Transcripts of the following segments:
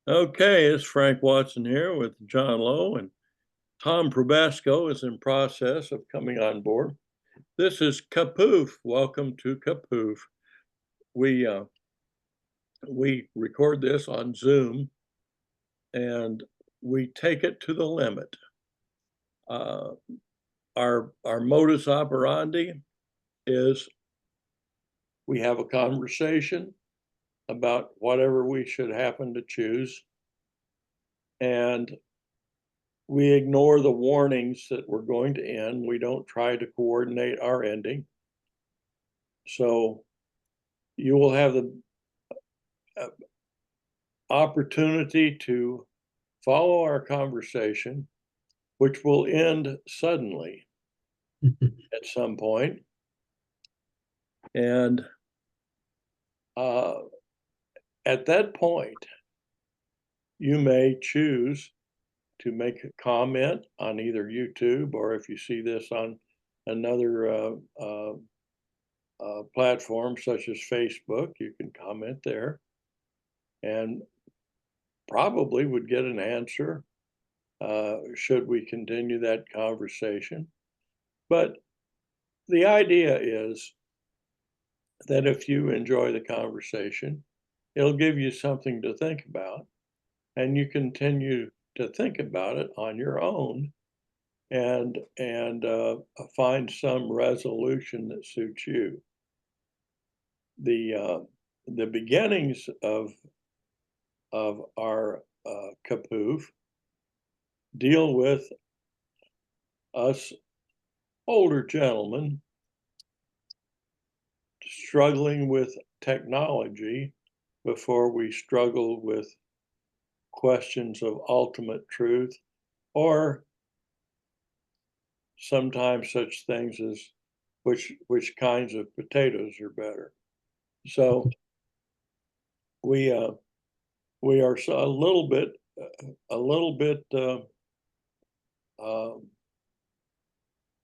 Okay, it's Frank Watson here with John Lowe, and Tom Probasco is in process of coming on board. This is KaPOOF. Welcome to KaPOOF. We record this on Zoom, and we take it to the limit. Our modus operandi is we have a conversation about whatever we should happen to choose, and we ignore the warnings that we're going to end. We don't try to coordinate our ending. So you will have the opportunity to follow our conversation, which will end suddenly at some point. And at that point, you may choose to make a comment on either YouTube, or if you see this on another platform such as Facebook, you can comment there and probably would get an answer should we continue that conversation. But the idea is that if you enjoy the conversation, it'll give you something to think about, and you continue to think about it on your own and find some resolution that suits you. The beginnings of our KaPOOF deal with us older gentlemen struggling with technology before we struggled with questions of ultimate truth, or sometimes such things as which kinds of potatoes are better. So we are a little bit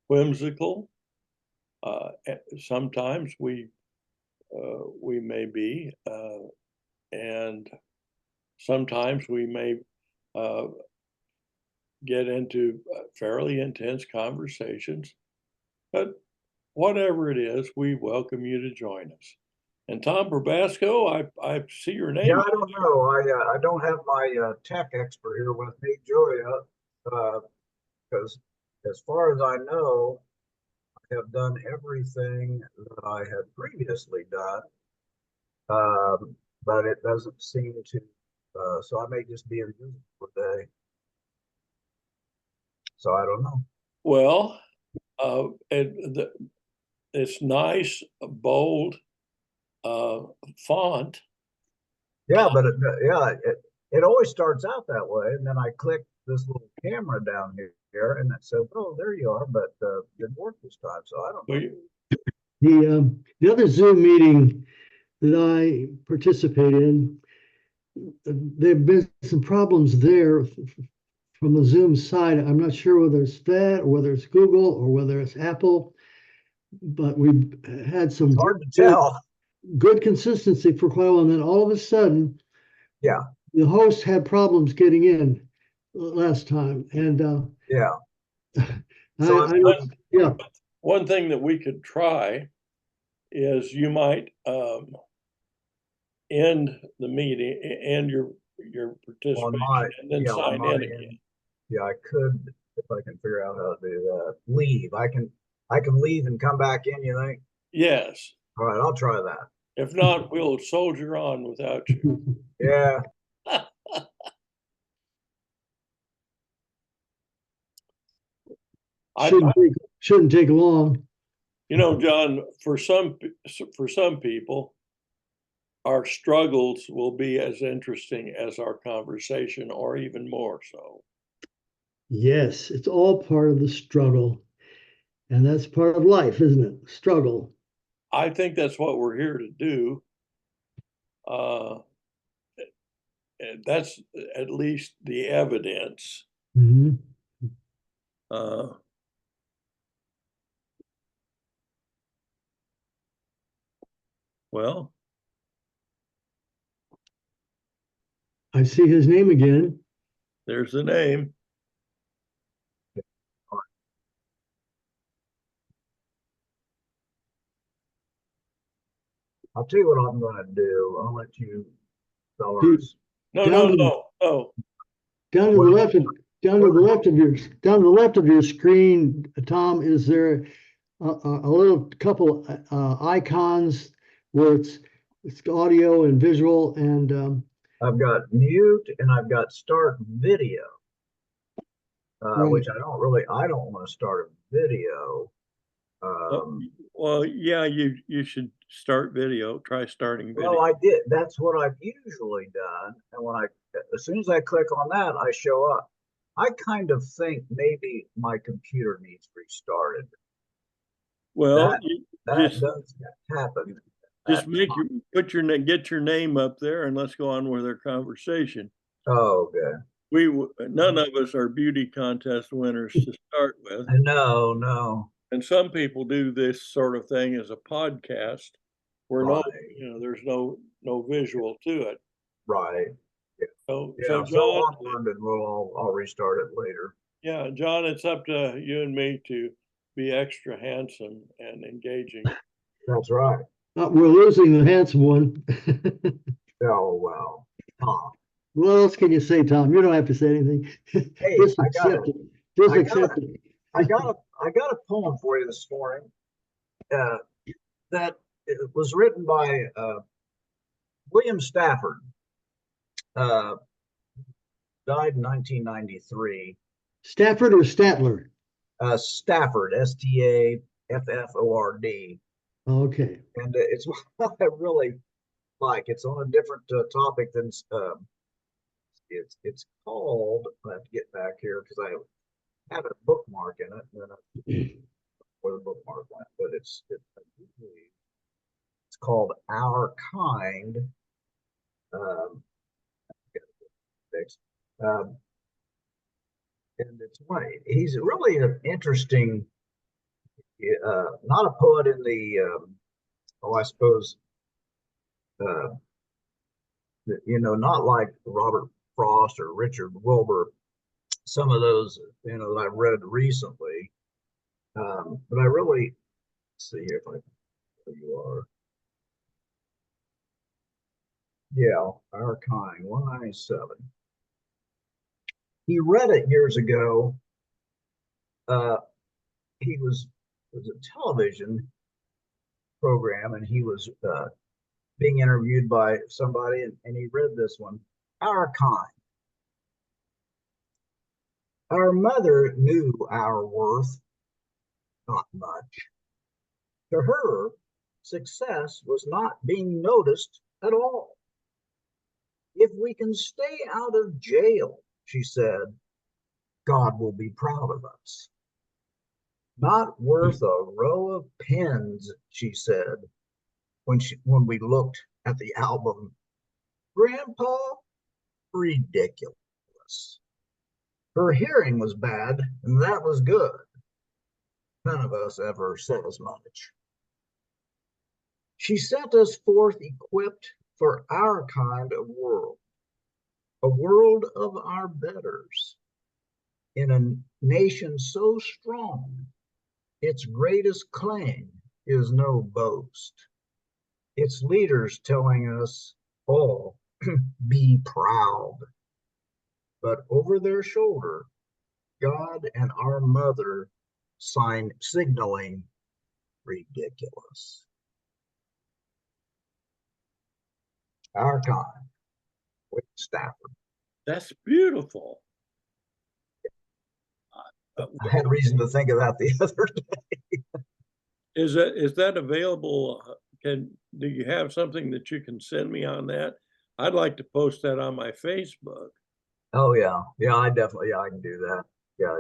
whimsical. Sometimes we may be, and sometimes we may get into fairly intense conversations. But whatever it is, we welcome you to join us. And Tom Probasco, I see your name. Yeah, I don't know. I don't have my tech expert here with me, Julia, because as far as I know, I have done everything that I had previously done, but it doesn't seem to. So I may just be invisible today. So I don't know. Well, it's nice, bold font. Yeah, but it always starts out that way, and then I click this little camera down here, and it says, "Oh, there you are," but it didn't work this time, so I don't know. The other Zoom meeting that I participate in, there have been some problems there from the Zoom side. I'm not sure whether it's that or whether it's Google or whether it's Apple, but we've had some It's hard to tell. Good consistency for quite a while, and then all of a sudden, yeah, the host had problems getting in last time, and yeah. Yeah. One thing that we could try is you might end the meeting, end your participation, and then sign in again. Yeah, I could, if I can figure out how to do that. Leave. I can leave and come back in, you think? Yes. All right, I'll try that. If not, we'll soldier on without you. Yeah. Shouldn't take long. You know, John, for some people, our struggles will be as interesting as our conversation, or even more so. Yes, it's all part of the struggle. And that's part of life, isn't it? Struggle. I think that's what we're here to do. That's at least the evidence. Mm-hmm. Well, I see his name again. There's the name. I'll tell you what I'm going to do. I'll let you Dude, fellas. No, Down no, to- no, no. Down to the left of down to the left of your screen, Tom, is there a little couple icons where it's audio and visual and I've got mute and I've got start video, right. which I don't want to start a video. Well, yeah, you should start video. Try starting video. Well, I did. That's what I've usually done. And as soon as I click on that, I show up. I kind of think maybe my computer needs restarted. Well, That just does happen. just get your name up there and let's go on with our conversation. Oh, good. None of us are beauty contest winners to start with. No. And some people do this sort of thing as a podcast where Right. there's no visual to it. Right. So So John, onward, and I'll restart it later. yeah, John, it's up to you and me to be extra handsome and engaging. That's right. We're losing the handsome one. Oh, well. Tom. What else can you say, Tom? You don't have to say anything. Hey, Just I got accept it. it. Just I accept got it. I got a poem for you this morning that was written by William Stafford. Died in 1993. Stafford or Statler? Stafford, Stafford. Okay. And it's what I really like. It's on a different topic than it's called. I have to get back here because I have a bookmark in it. And then where the bookmark went, but it's called Our Kind. And it's funny. He's really an interesting, not a poet in the, I suppose, not like Robert Frost or Richard Wilbur, some of those, that I've read recently. But I really, let's see here if where you are. Yeah, Our Kind, 197. He read it years ago. He was a television program, and he was being interviewed by somebody, and he read this one. Our Kind. Our mother knew our worth, not much. To her, success was not being noticed at all. If we can stay out of jail, she said, God will be proud of us. Not worth a row of pens, she said, when we looked at the album. Grandpa, ridiculous. Her hearing was bad, and that was good. None of us ever said as much. She sent us forth equipped for our kind of world, a world of our betters, in a nation so strong, its greatest claim is no boast. Its leaders telling us all, be proud. But over their shoulder, God and our mother signaling ridiculous. Our Kind with Stafford. That's beautiful. I had reason to think of that the other day. Is that available? Do you have something that you can send me on that? I'd like to post that on my Facebook. Oh yeah, I can do that. Yeah,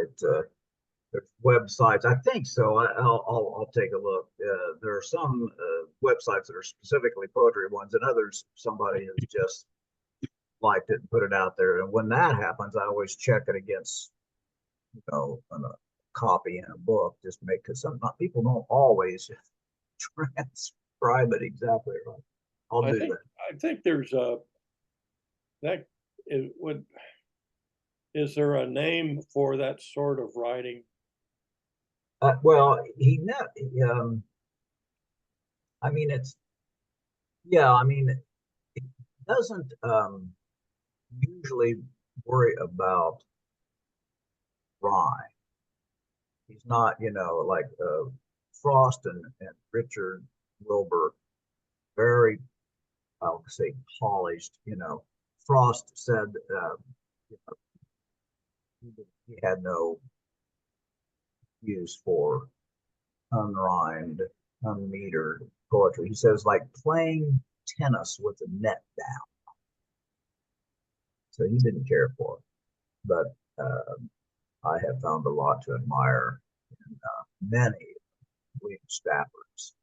there's websites. I think so. I'll take a look. There are some websites that are specifically poetry ones, and others somebody has just liked it and put it out there. And when that happens, I always check it against, a copy in a book, just because some people don't always transcribe it exactly right. I'll do that. I think there's that is there a name for that sort of writing? Well, I mean, I mean, it doesn't usually worry about rhyme. He's not, like Frost and Richard Wilbur, very, I would say, polished. Frost said he had no use for unrhymed, unmetered poetry. He says, like playing tennis with a net down. So he didn't care for it. But I have found a lot to admire in many William Stafford's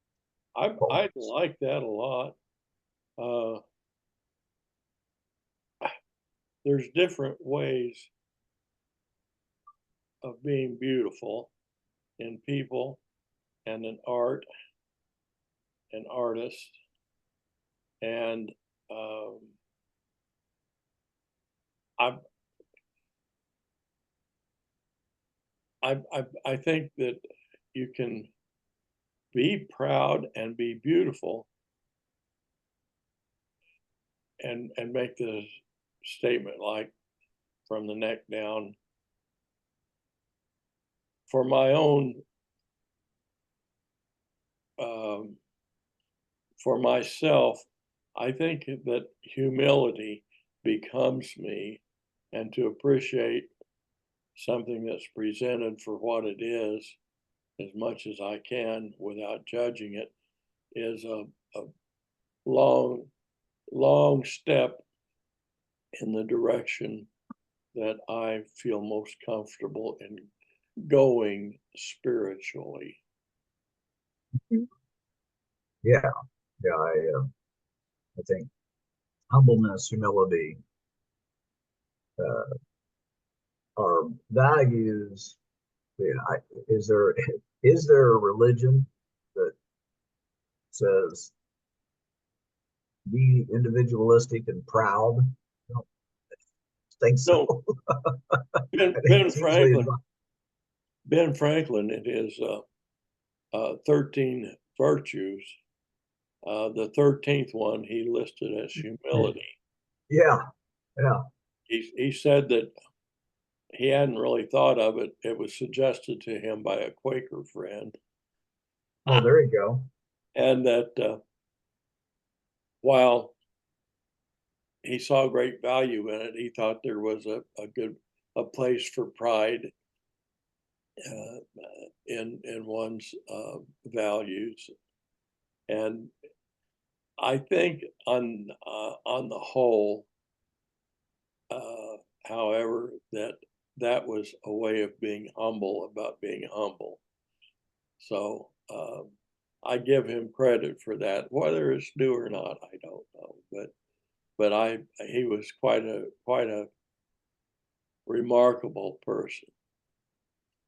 I poems. like that a lot. There's different ways of being beautiful in people and in art and artists. And I think that you can be proud and be beautiful and make the statement like from the neck down. For my own, for myself, I think that humility becomes me, and to appreciate something that's presented for what it is as much as I can without judging it is a long step in the direction that I feel most comfortable in going spiritually. Yeah, I think humbleness, humility are values. Is there a religion that says be individualistic and proud? I don't think so. No, Ben Franklin in his 13 virtues, the 13th one he listed as humility. Yeah. He said that he hadn't really thought of it. It was suggested to him by a Quaker friend. Oh, there you go. And that while he saw great value in it, he thought there was a place for pride in one's values. And I think on the whole, however, that was a way of being humble about being humble. So I give him credit for that. Whether it's due or not, I don't know. But he was quite a remarkable person.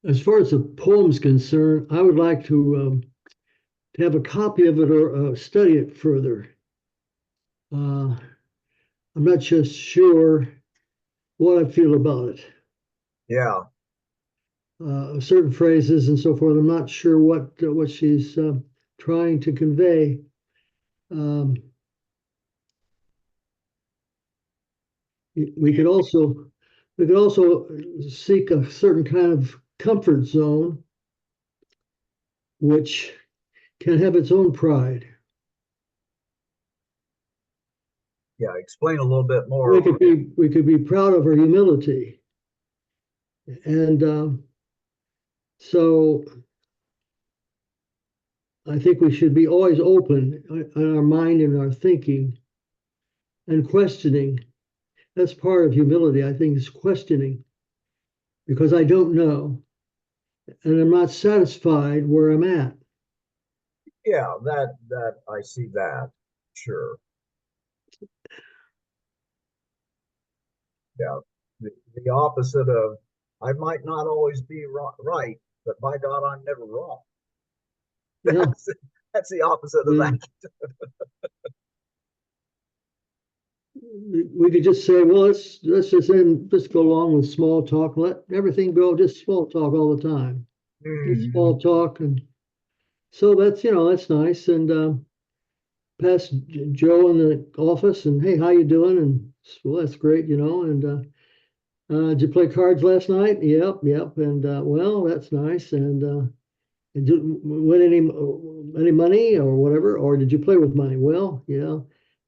As far as the poem's concerned, I would like to have a copy of it or study it further. I'm not just sure what I feel about it. Yeah. Certain phrases and so forth. I'm not sure what she's trying to convey. We could also seek a certain kind of comfort zone, which can have its own pride. Yeah, explain a little bit more. We could be proud of our humility, and so I think we should be always open in our mind and our thinking and questioning. That's part of humility, I think, is questioning, because I don't know and I'm not satisfied where I'm at. Yeah, that I see that. Sure. Yeah. The opposite of I might not always be right, but by God, I'm never wrong. Yeah. That's the opposite of that. we could just say, well, let's just go along with small talk, let everything go, just small talk all the time. Just small talk, and so that's that's nice. And pass Joe in the office, and hey, how you doing? And well, that's great, And did you play cards last night? Yep, yep. And well, that's nice. And did you win any money or whatever? Or did you play with money? Well, yeah.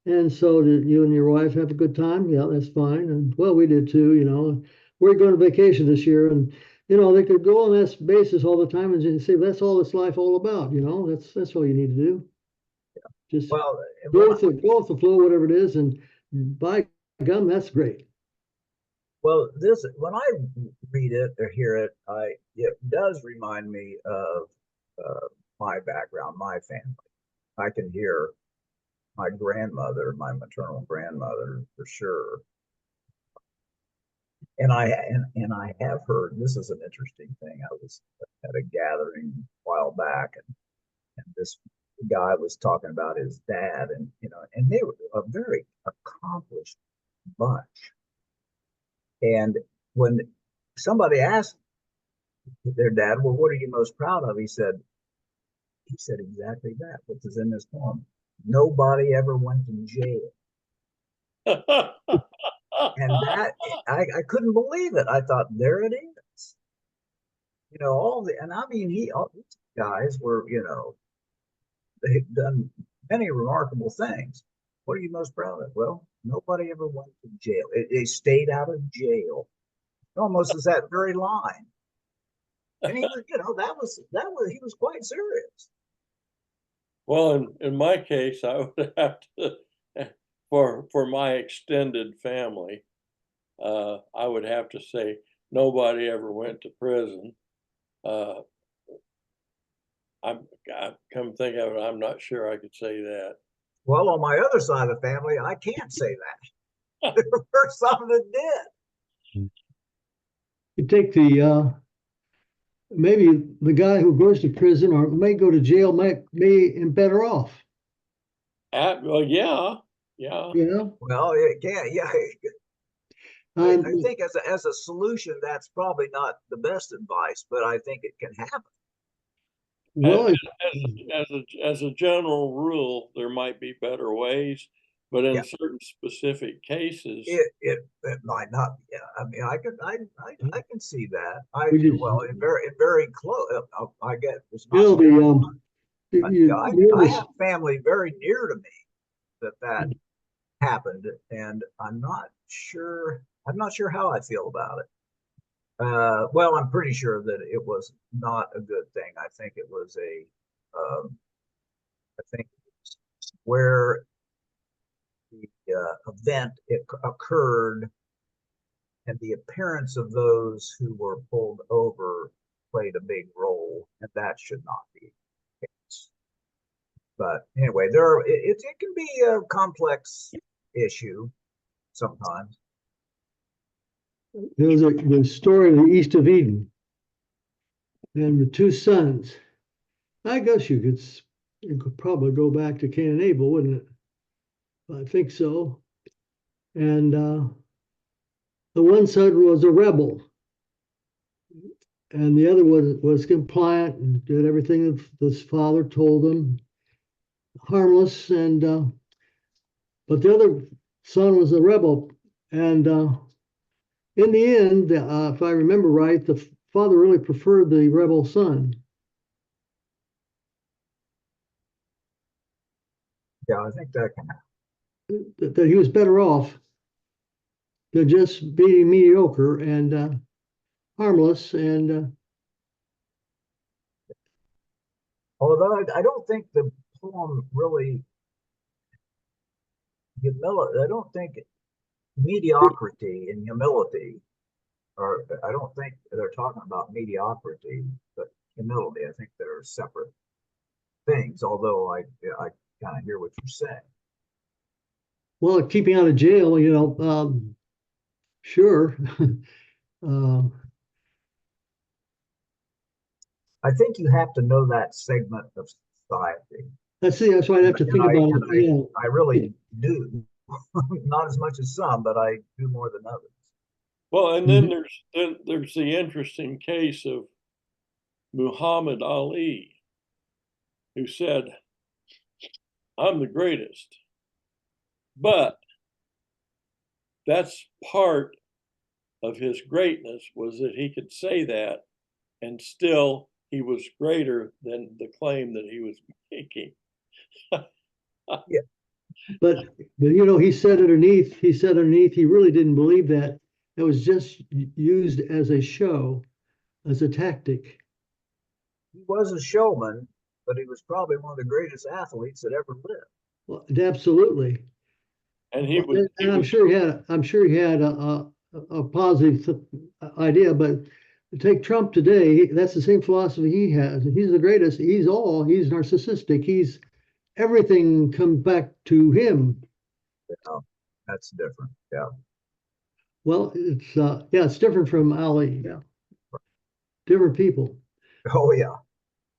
And so did you and your wife have a good time? Yeah, that's fine. And well, we did too. We're going on vacation this year, and they could go on this basis all the time and just say that's all this life all about. That's all you need to do. Just Well, go with the flow, whatever it is, and by gum, that's great. well, when I read it or hear it, it does remind me of my background, my family. I can hear my grandmother, my maternal grandmother, for sure. And I have heard, this is an interesting thing. I was at a gathering a while back, and this guy was talking about his dad, and they were a very accomplished bunch. And when somebody asked their dad, well, what are you most proud of? He said exactly that, which is in this poem. Nobody ever went to jail. And that I couldn't believe it. I thought, there it is. And I mean, all these guys were, they've done many remarkable things. What are you most proud of? Well, nobody ever went to jail. They stayed out of jail. Almost as that very line. And he was, he was quite serious. Well, in my case, I would have to, for my extended family, I would have to say nobody ever went to prison. I come think of it, I'm not sure I could say that. Well, on my other side of the family, I can't say that. There were some that did. You take maybe the guy who goes to prison or may go to jail may be better off. Well, yeah. Well, it can, yeah. I think as a solution, that's probably not the best advice, but I think it can happen. Well, as a general rule, there might be better ways, but in certain specific cases, it might not. Yeah, I mean, I can see that. In very close. I get it's not. I have family very near to me that happened, and I'm not sure how I feel about it. Well, I'm pretty sure that it was not a good thing. I think it was where the event occurred, and the appearance of those who were pulled over played a big role, and that should not be the case. But anyway, it can be a complex issue sometimes. There was the story of the East of Eden and the two sons. I guess you could probably go back to Cain and Abel, wouldn't it? I think so. And the one son was a rebel, and the other was compliant and did everything that his father told him, harmless. And but the other son was a rebel, and in the end, if I remember right, the father really preferred the rebel son. Yeah, I think that can happen. That he was better off than just being mediocre and harmless. And although I don't think the poem really I don't think mediocrity and humility, or I don't think they're talking about mediocrity, but humility. I think they're separate things, although I kind of hear what you're saying. Well, keeping out of jail, sure. I think you have to know that segment of society. That's why I have to think about it. I really do. Not as much as some, but I do more than others. Well, and then there's the interesting case of Muhammad Ali, who said, "I'm the greatest," but that's part of his greatness was that he could say that, and still he was greater than the claim that he was making. Yeah. But you know, he said underneath, he really didn't believe that. It was just used as a show, as a tactic. He was a showman, but he was probably one of the greatest athletes that ever lived. Well, absolutely. And he was, And I'm sure he had a positive idea, but take Trump today, that's the same philosophy he has. He's the greatest. He's narcissistic. Everything comes back to him. Yeah, that's different. Yeah. Well, it's different from Ali. Yeah. Different people. Oh yeah.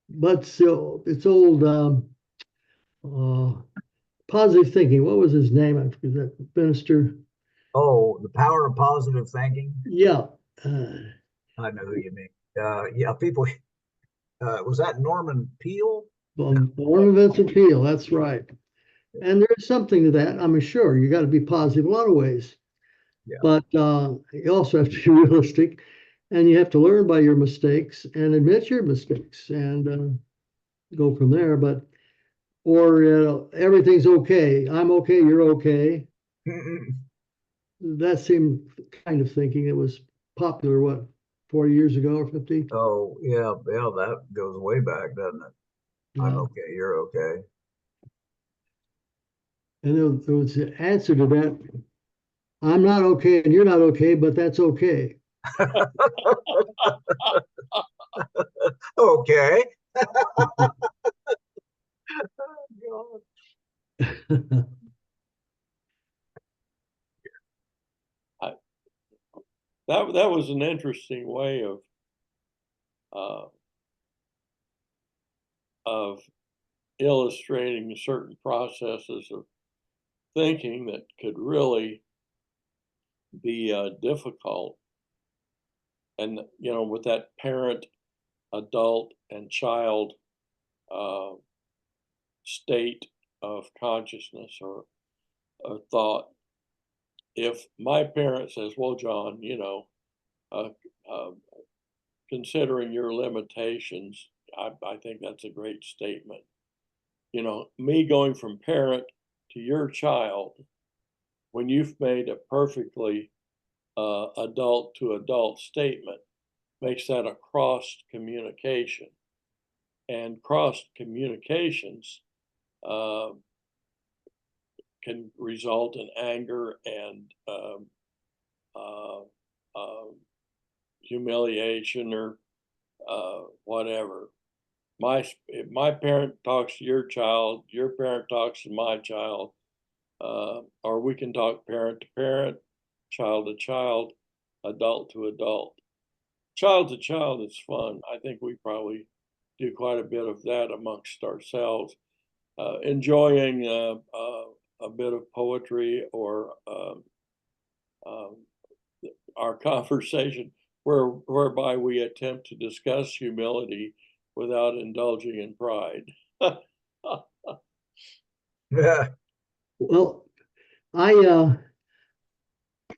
But still, it's old positive thinking. What was his name? I forget that minister. Oh, the power of positive thinking. Yeah. I know who you mean. Yeah, people. Was that Norman Peale? Norman Vincent Peale. That's right. And there's something to that. I'm sure you got to be positive in a lot of ways. Yeah. But you also have to be realistic, and you have to learn by your mistakes and admit your mistakes and go from there. But or everything's okay. I'm okay. You're okay. That seemed kind of thinking it was popular. What 40 years ago or 50? Oh yeah, yeah. That goes way back, doesn't it? I'm Yeah. okay. You're okay. And there was an answer to that. I'm not okay, and you're not okay, but that's okay. Okay. that was an interesting way uh, of illustrating certain processes of thinking that could really be difficult. And you know, with that parent, adult, and child uh, state of consciousness or thought. If my parent says, "Well, John, you know, uh, uh, considering your limitations, I think that's a great statement." You know, me going from parent to your child when you've made a perfectly adult to adult statement makes that a cross communication. And cross communications uh, can result in anger and uh, uh, humiliation or whatever. If my parent talks to your parent talks to my child, or we can talk parent to parent, child to child, adult to adult. Child to child is fun. I think we probably do quite a bit of that amongst ourselves, enjoying a bit of poetry or um, our conversation whereby we attempt to discuss humility without indulging in pride. Yeah. Well, I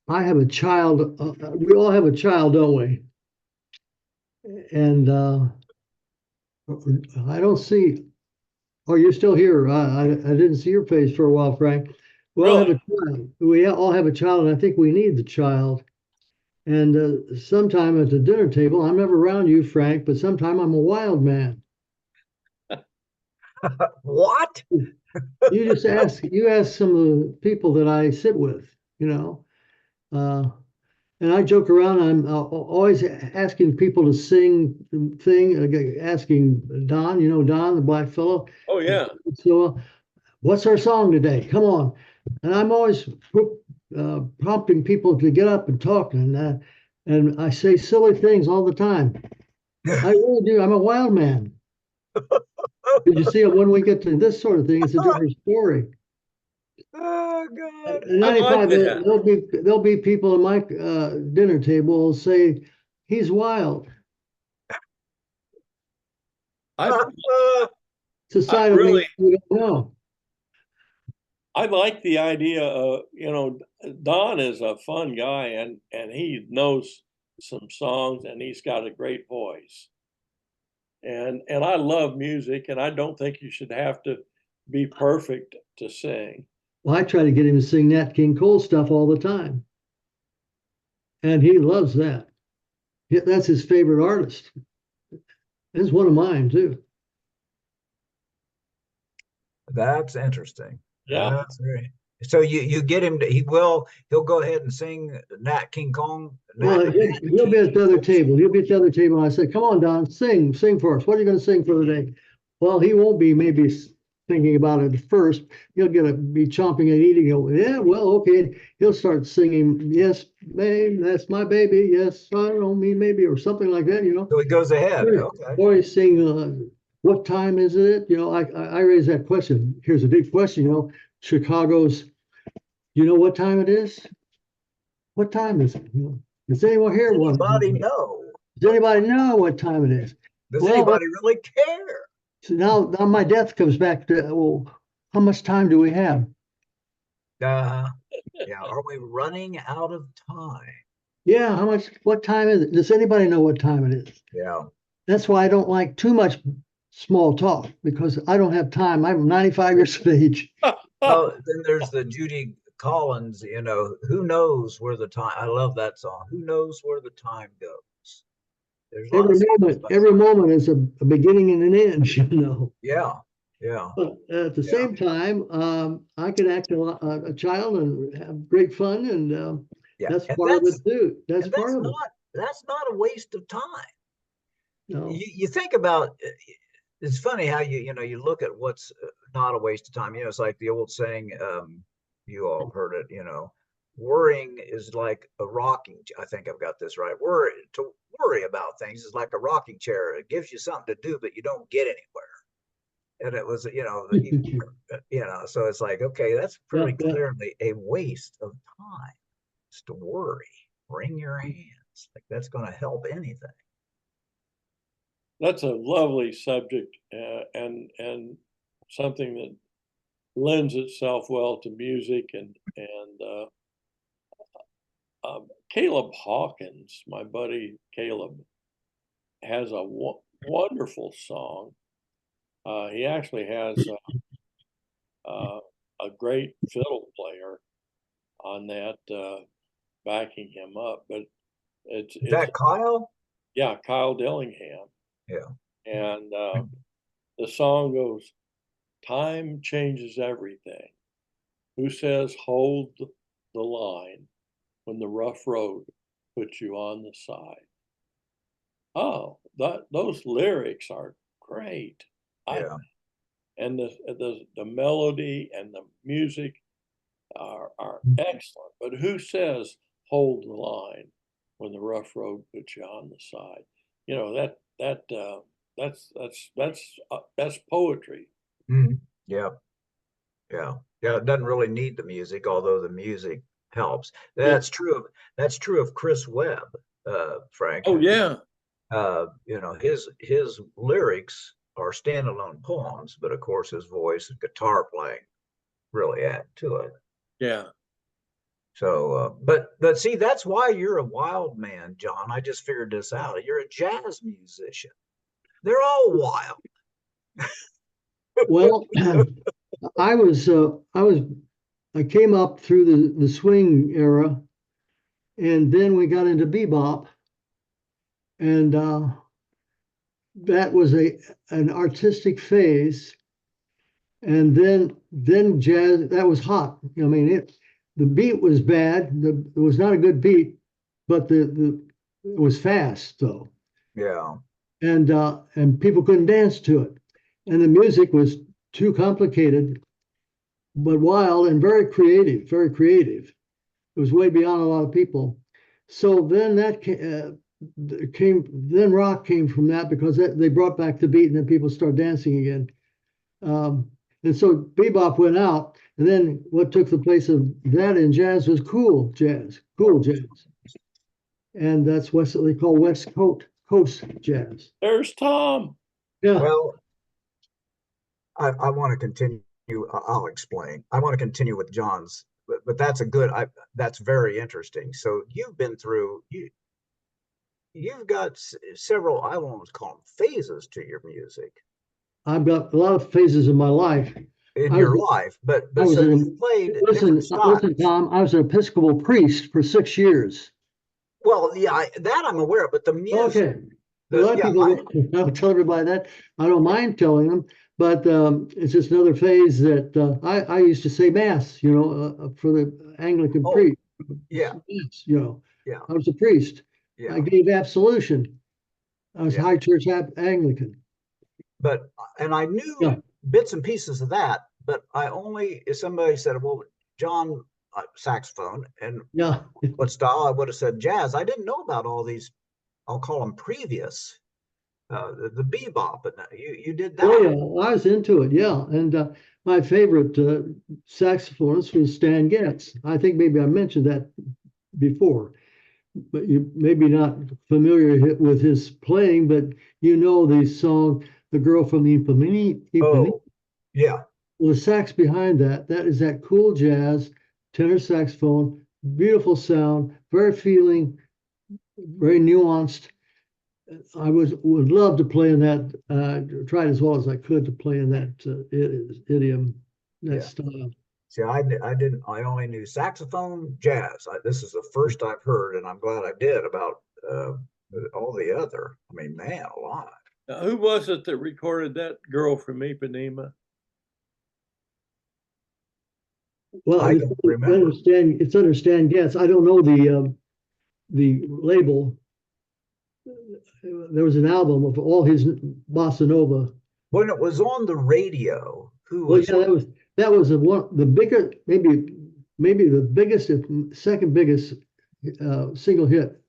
I have a child. We all have a child, don't we? And I don't see. Oh, you're still here. I didn't see your face for a while, Frank. We all have Really? a child. We all have a child, and I think we need the child. And sometime at the dinner table, I'm never around you, Frank, but sometime I'm a wild man. What? You ask some of the people that I sit with, you know, and I joke around. I'm always asking people to sing asking Don, Don, the black fellow. Oh yeah. So, what's our song today? Come on. And I'm always prompting people to get up and talk, and I say silly things all the time. I really do. I'm a wild man. Did you see it when we get to this sort of thing? It's a different story. Oh God. In I like 95, that. there'll be people at my dinner table who say he's wild. I It's a I side of really me we don't know. I like the idea of, Don is a fun guy and he knows some songs and he's got a great voice. And I love music and I don't think you should have to be perfect to sing. Well, I try to get him to sing Nat King Cole stuff all the time, and he loves that. That's his favorite artist. It's one of mine too. That's interesting. Yeah. That's very. So you get him to he'll go ahead and sing Nat King Kong. Well, he'll be at the other table. He'll be at the other table. And I said, "Come on, Don, sing for us. What are you going to sing for the day?" Well, he won't be maybe thinking about it at first. He'll be chomping and eating. Yeah, well, okay. He'll start singing. Yes, babe, that's my baby. Yes, I don't mean maybe or something like that. So he goes ahead. Okay. Or sing. What time is it? I raise that question. Here's a big question. Chicago's. You know what time it is? What time is it? Does anyone here Does want? anybody know? Does anybody know what time it is? Does Well, anybody really care? so now my death comes back to, well, how much time do we have? Yeah. Are we running out of time? Yeah, what time is it? Does anybody know what time it is? Yeah. That's why I don't like too much small talk because I don't have time. I'm 95 years of age. Well, then there's the Judy Collins, who knows where the time, I love that song. Who knows where the time goes? There's lots of Every moment is a beginning and an end. Yeah. Yeah. But at the same time, I can act a child and have great fun, and Yeah. that's And part of it too. That's part of it. that's not a waste of time. No. You think about it's funny how you look at what's not a waste of time. It's like the old saying, you all heard it, worrying is like a rocking. I think I've got this right. To worry about things is like a rocking chair. It gives you something to do, but you don't get anywhere. And it was, so it's like, okay, that's pretty clearly a waste of time. It's to worry, wring your hands. Like that's going to help anything. That's a lovely subject and something that lends itself well to music and Caleb Hawkins, my buddy Caleb, has a wonderful song. He actually has a great fiddle player on that backing him up, but it's that Kyle? Yeah, Kyle Dillingham. Yeah. And the song goes, "Time changes everything. Who says hold the line when the rough road puts you on the side?" Oh, those lyrics are great. Yeah. And the melody and the music are excellent. But who says hold the line when the rough road puts you on the side? That's poetry. Mm-hmm. Yeah. Yeah. Yeah. It doesn't really need the music, although the music helps. That's true of Chris Webb, Frank. Oh yeah. His lyrics are standalone poems, but of course his voice and guitar playing really add to it. Yeah. So, but see, that's why you're a wild man, John. I just figured this out. You're a jazz musician. They're all wild. Well, I came up through the swing era, and then we got into bebop, and that was an artistic phase, and then jazz, that was hot. I mean, the beat was bad. It was not a good beat, but it was fast though. Yeah. And people couldn't dance to it, and the music was too complicated, but wild and very creative, very creative. It was way beyond a lot of people. So then then rock came from that because they brought back the beat and then people started dancing again. And so bebop went out, and then what took the place of that in jazz was cool jazz. And that's what they call Coast jazz. There's Tom. Yeah, Well, I want to continue. I'll explain. I want to continue with John's, but that's that's very interesting. So you've been through, you've got several, I won't call them phases to your music I've got a lot of phases in my life. in I your was, life, but I was so an, you played listen, different styles. listen, Tom, I was an Episcopal priest for 6 years. Well, yeah, that I'm aware of, but the music, Okay. A lot of people don't tell everybody that. I don't mind telling them, but it's just another phase that I used to say mass, for the Anglican priest. yeah, I was a priest. yeah. I gave absolution. I was Yeah. high church Anglican. But, and I knew Yeah. bits and pieces of that, but if somebody said, well, John, saxophone, and Yeah. what style, I would have said jazz. I didn't know about all these, I'll call them previous, the bebop, and you did that. Oh, yeah. I was into it. Yeah. And my favorite saxophonist was Stan Getz. I think maybe I mentioned that before, but you maybe not familiar with his playing, but the song, The Girl from the Ipanema. Oh, yeah. Well, the sax behind that is that cool jazz, tenor saxophone, beautiful sound, very feeling, very nuanced. I would love to play in that, tried as well as I could to play in that idiom, that style. See, I only knew saxophone, jazz. This is the first I've heard, and I'm glad I did, about all the other. I mean, man, alive. Now, who was it that recorded that Girl from Ipanema? Well, I don't remember. It's under Stan Getz. I don't know the label. There was an album of all his bossa nova. When it was on the radio, who Well, was? yeah, that was the bigger, maybe the biggest, second biggest single hit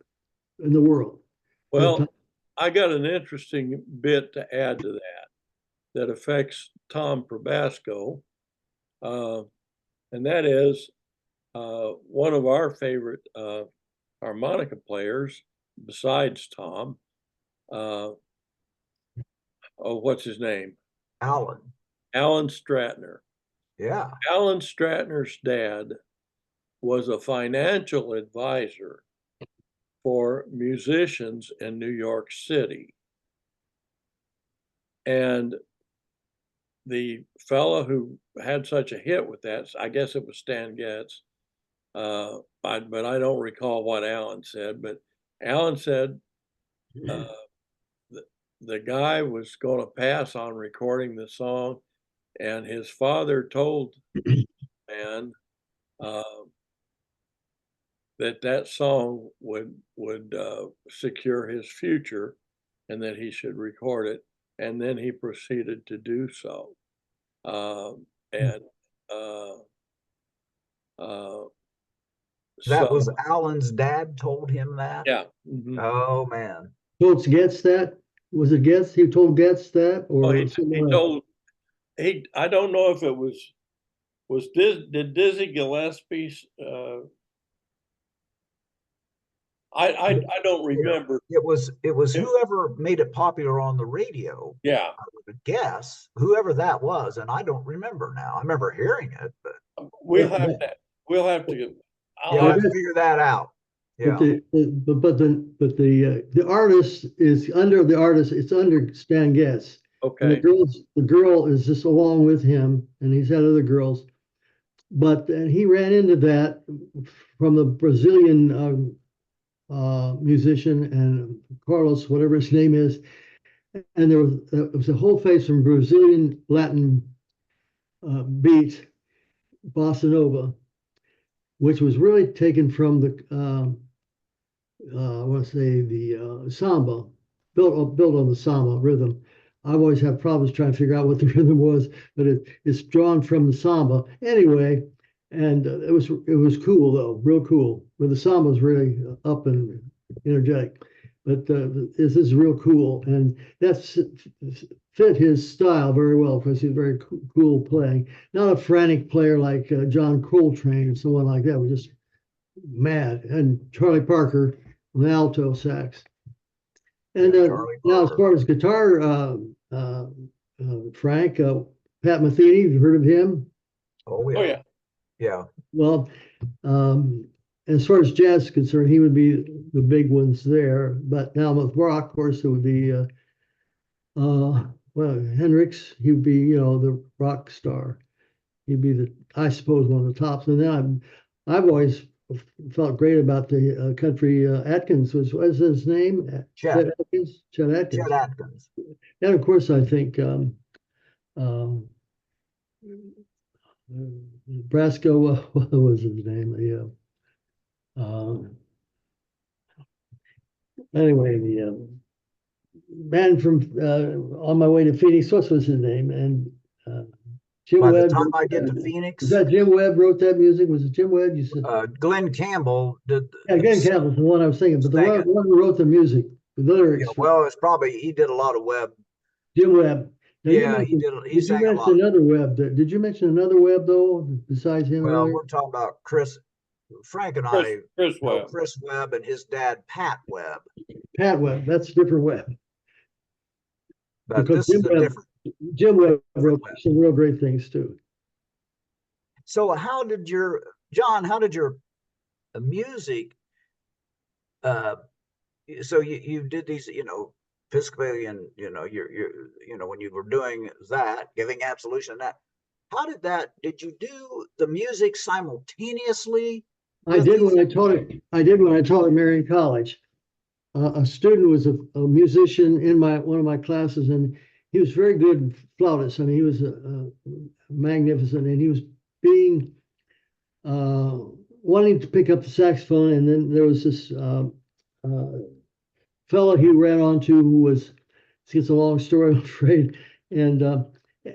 in the world. Well, I got an interesting bit to add to that affects Tom Probasco, and that is one of our favorite harmonica players besides Tom. What's his name? Alan. Alan Stratner. Yeah. Alan Stratner's dad was a financial advisor for musicians in New York City. And the fellow who had such a hit with that, I guess it was Stan Getz, but I don't recall what Alan said, but Alan said the guy was going to pass on recording the song, and his father told the man that song would secure his future, and that he should record it. And then he proceeded to do so. That was Alan's dad told him that? Yeah. Mm-hmm. Oh, man. Told Getz that? Was it Getz? He told Getz that? Or he told, I don't know if it did Dizzy Gillespie, I don't remember. It was whoever made it popular on the radio. Yeah. I would guess whoever that was, and I don't remember now. I remember hearing it, but we'll have to I'll have to figure that out. Yeah. But the artist is under the artist. It's under Stan Getz. Okay. And the girl is just along with him, and he's had other girls. But he ran into that from the Brazilian musician and Carlos, whatever his name is, and there was a whole phase from Brazilian Latin beat, bossa nova, which was really taken from the I want to say the samba, built on the samba rhythm. I've always had problems trying to figure out what the rhythm was, but it's drawn from the samba anyway. And it was cool though, real cool. But the samba was really up and energetic. but this is real cool, and that's fit his style very well because he's very cool playing. Not a frantic player like John Coltrane or someone like that. Was just mad. And Charlie Parker on the alto sax. And now, as far as guitar, Frank, Pat Metheny, you've heard of him? Oh yeah. Oh yeah. Yeah. Well, as far as jazz is concerned, he would be the big ones there. But now with rock, of course, it would be well, Hendrix. He would be, the rock star. He'd be I suppose, one of the tops. And then I've always felt great about the country Atkins. What's his name? Chet Atkins. Chet Atkins. Chet Atkins. And of course, I think Brasco. What was his name? Anyway, the man from On My Way to Phoenix. What was his name? And Jim By Webb. the time I get to Phoenix, Is that Jim Webb wrote that music? Was it Jim Webb? You said Glenn Campbell did. yeah, Glenn Campbell's the one I was thinking, but the one who wrote the music, the lyrics. Yeah, well, it's probably he did a lot of Webb. Jim Webb. Now, yeah, he did. He sang a lot. Another Webb. Did you mention another Webb though, besides him? Well, we're talking about Chris. Frank and I Chris know Webb. Chris Webb and his dad Pat Webb. Pat Webb. That's a different Webb. But because this is a different. Jim Webb wrote some real great things too. So how did your music so you did these, Episcopalian, you're when you were doing that, giving absolution, that did you do the music simultaneously? I did when I taught at Marian College. A student was a musician in one of my classes, and he was very good flautist. I mean, he was magnificent, and he was being wanting to pick up the saxophone. And then there was this fellow he ran onto who was, it's a long story, I'm afraid. And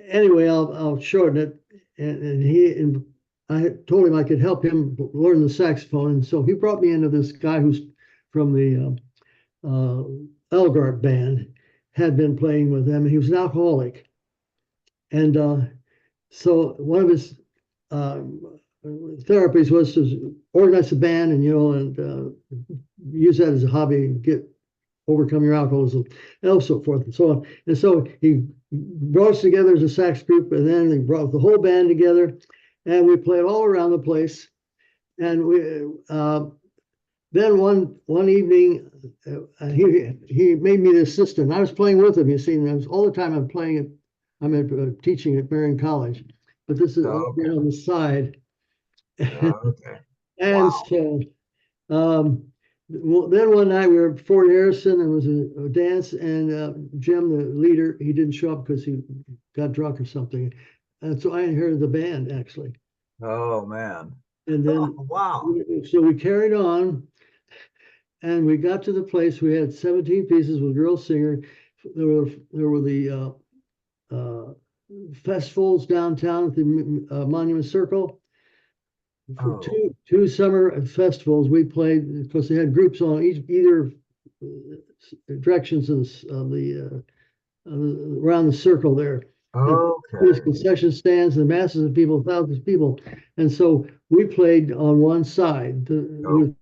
anyway, I'll shorten it. And I told him I could help him learn the saxophone. And so he brought me into this guy who's from the Elgart band, had been playing with them, and he was an alcoholic. And so one of his therapies was to organize a band and use that as a hobby and overcome your alcoholism and so forth and so on. And so he brought us together as a sax group, and then he brought the whole band together, and we played all around the place. And we then one evening he made me the assistant. I was playing with him, you see, and all the time I'm teaching at Marian College, but this is okay. On the side. Okay. And so then one night we were at Fort Harrison, and it was a dance, and Jim, the leader, he didn't show up because he got drunk or something. And so I inherited the band, actually. Oh, man. And then, wow. So we carried on, and we got to the place. We had 17 pieces with girl singer. There were the festivals downtown at the Monument Circle. For two summer festivals, we played because they had groups on either directions of the around the circle there. Okay. There's concession stands and masses of people, thousands of people, and so we played on one side with